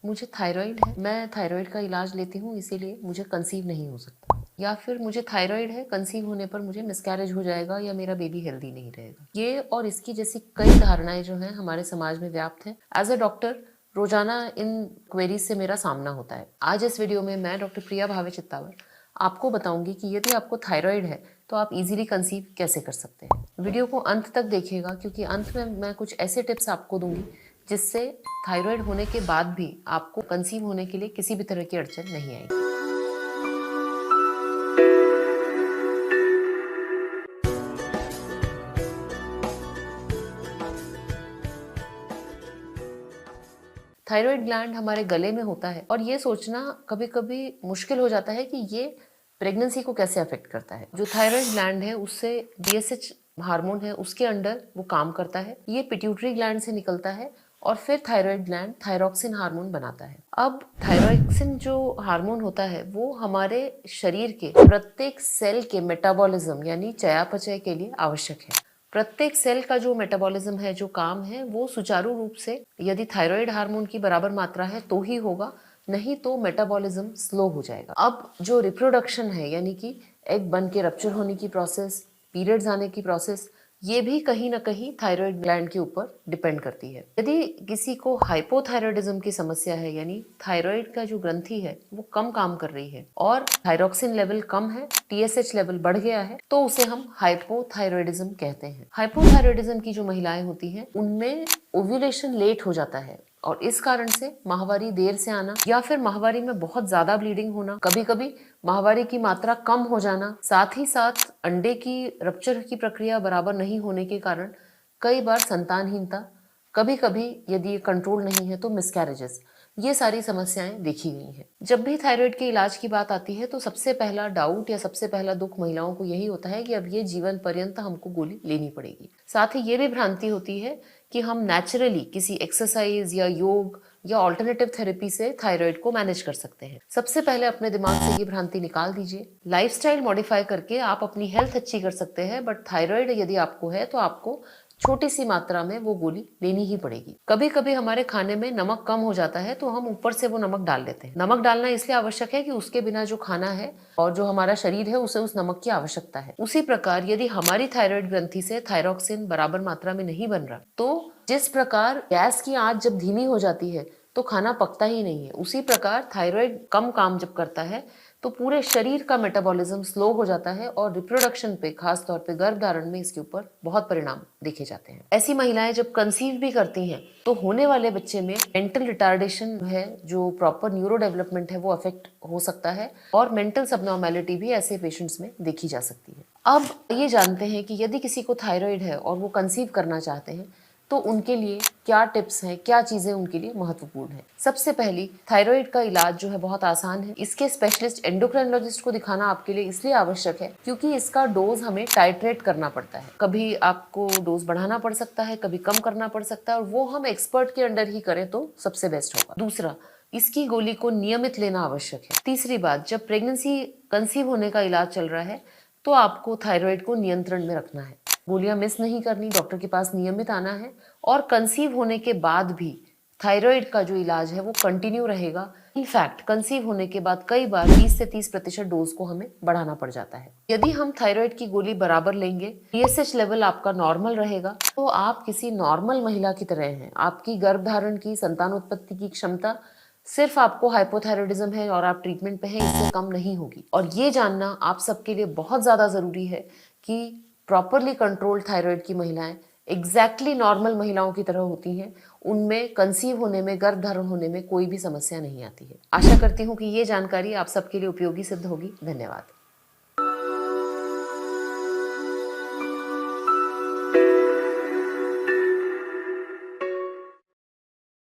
मुझे थायराइड है, मैं थायराइड का इलाज लेती हूँ, इसीलिए मुझे कंसीव नहीं हो सकता। या फिर मुझे थायराइड है, कंसीव होने पर मुझे मिसकैरेज हो जाएगा या मेरा बेबी हेल्दी नहीं रहेगा। ये और इसकी जैसी कई धारणाएं जो हैं हमारे समाज में व्याप्त हैं। एज अ डॉक्टर रोजाना इन क्वेरीज से मेरा सामना होता है। आज इस वीडियो में मैं डॉक्टर प्रिया भावे चित्तावर आपको बताऊंगी कि यदि आपको थायराइड है तो आप इजीली कंसीव कैसे कर सकते हैं। वीडियो को अंत तक देखिएगा, क्योंकि अंत में मैं कुछ ऐसे टिप्स आपको दूंगी जिससे थायराइड होने के बाद भी आपको कंसीव होने के लिए किसी भी तरह की अड़चन नहीं आएगी। थायराइड ग्लैंड हमारे गले में होता है और ये सोचना कभी कभी मुश्किल हो जाता है कि ये प्रेगनेंसी को कैसे अफेक्ट करता है। जो थायराइड ग्लैंड है उससे DSH हार्मोन है, उसके अंडर वो काम करता है। ये पिट्यूटरी ग्लैंड से निकलता है और फिर थायराइड ग्लैंड थायरॉक्सिन हार्मोन बनाता है। अब थायरॉक्सिन जो हार्मोन होता है वो हमारे शरीर के प्रत्येक सेल के मेटाबॉलिज्म यानी चयापचय के लिए आवश्यक है। प्रत्येक सेल का जो मेटाबॉलिज्म है, जो काम है, वो सुचारू रूप से यदि थायराइड हार्मोन की बराबर मात्रा है तो ही होगा, नहीं तो मेटाबॉलिज्म स्लो हो जाएगा। अब जो रिप्रोडक्शन है यानी कि एग बन के रप्चर होने की प्रोसेस, पीरियड्स आने की प्रोसेस, ये भी कहीं ना कहीं थायराइड ग्लैंड के ऊपर डिपेंड करती है। यदि किसी को हाइपोथायराइडिज्म की समस्या है यानी थायराइड का जो ग्रंथि है वो कम काम कर रही है और थायरॉक्सिन लेवल कम है, TSH लेवल बढ़ गया है, तो उसे हम हाइपोथायराइडिज्म कहते हैं। हाइपोथायराइडिज्म की जो महिलाएं होती हैं उनमें ओव्यूलेशन लेट हो जाता है और इस कारण से माहवारी देर से आना या फिर माहवारी में बहुत ज्यादा ब्लीडिंग होना, कभी कभी माहवारी की मात्रा कम हो जाना, साथ ही साथ अंडे की रप्चर की प्रक्रिया बराबर नहीं होने के कारण कई बार संतानहीनता, कभी कभी यदि ये कंट्रोल नहीं है तो मिसकैरेजेस, ये सारी समस्याएं देखी गई हैं। जब भी थायराइड के इलाज की बात आती है तो सबसे पहला डाउट या सबसे पहला दुख महिलाओं को यही होता है कि अब ये जीवन पर्यंत हमको गोली लेनी पड़ेगी। साथ ही ये भी भ्रांति होती है कि हम नेचुरली किसी एक्सरसाइज या योग या ऑल्टरनेटिव थेरेपी से थायराइड को मैनेज कर सकते हैं। सबसे पहले अपने दिमाग से ये भ्रांति निकाल दीजिए। लाइफस्टाइल मॉडिफाई करके आप अपनी हेल्थ अच्छी कर सकते हैं, बट थायराइड यदि आपको है तो आपको छोटी सी मात्रा में वो गोली लेनी ही पड़ेगी। कभी कभी हमारे खाने में नमक कम हो जाता है तो हम ऊपर से वो नमक डाल लेते हैं। नमक डालना इसलिए आवश्यक है कि उसके बिना जो खाना है और जो हमारा शरीर है उसे उस नमक की आवश्यकता है। उसी प्रकार यदि हमारी थायराइड ग्रंथि से थायरॉक्सिन बराबर मात्रा में नहीं बन रहा तो जिस प्रकार गैस की आंच जब धीमी हो जाती है तो खाना पकता ही नहीं है, उसी प्रकार थायराइड कम काम जब करता है तो पूरे शरीर का मेटाबॉलिज्म स्लो हो जाता है और रिप्रोडक्शन पे, खास तौर पे गर्भधारण में इसके ऊपर बहुत परिणाम देखे जाते हैं। ऐसी महिलाएं जब कंसीव भी करती हैं तो होने वाले बच्चे में मेंटल रिटार्डेशन है, जो प्रॉपर न्यूरो डेवलपमेंट है वो अफेक्ट हो सकता है और मेंटल सबनॉर्मेलिटी भी ऐसे पेशेंट्स में देखी जा सकती है। अब ये जानते हैं कि यदि किसी को थायराइड है और वो कंसीव करना चाहते हैं तो उनके लिए क्या टिप्स हैं, क्या चीजें उनके लिए महत्वपूर्ण है। सबसे पहली, थायराइड का इलाज जो है बहुत आसान है। इसके स्पेशलिस्ट एंडोक्राइनोलॉजिस्ट को दिखाना आपके लिए इसलिए आवश्यक है क्योंकि इसका डोज हमें टाइट्रेट करना पड़ता है। कभी आपको डोज बढ़ाना पड़ सकता है, कभी कम करना पड़ सकता है और वो हम एक्सपर्ट के अंडर ही करें तो सबसे बेस्ट होगा। दूसरा, इसकी गोली को नियमित लेना आवश्यक है। तीसरी बात, जब प्रेगनेंसी कंसीव होने का इलाज चल रहा है तो आपको थायराइड को नियंत्रण में रखना है, गोलियां मिस नहीं करनी, डॉक्टर के पास नियमित आना है और कंसीव होने के बाद भी थायराइड का जो इलाज है वो कंटिन्यू रहेगा। इनफैक्ट कंसीव होने के बाद कई बार 20 से 30% डोज को हमें बढ़ाना पड़ जाता है। यदि हम थायराइड की गोली बराबर लेंगे, TSH लेवल आपका नॉर्मल रहेगा, तो आप किसी नॉर्मल महिला की तरह हैं। आपकी गर्भधारण की, संतानोत्पत्ति की क्षमता सिर्फ आपको हाइपोथायराइडिज्म है और आप ट्रीटमेंट पे हैं, इससे कम नहीं होगी। और ये जानना आप सबके लिए बहुत ज्यादा जरूरी है कि प्रॉपरली कंट्रोल्ड थायराइड की महिलाएं एग्जैक्टली नॉर्मल महिलाओं की तरह होती हैं, उनमें कंसीव होने में, गर्भधारण होने में कोई भी समस्या नहीं आती है। आशा करती हूँ कि ये जानकारी आप सबके लिए उपयोगी सिद्ध होगी। धन्यवाद।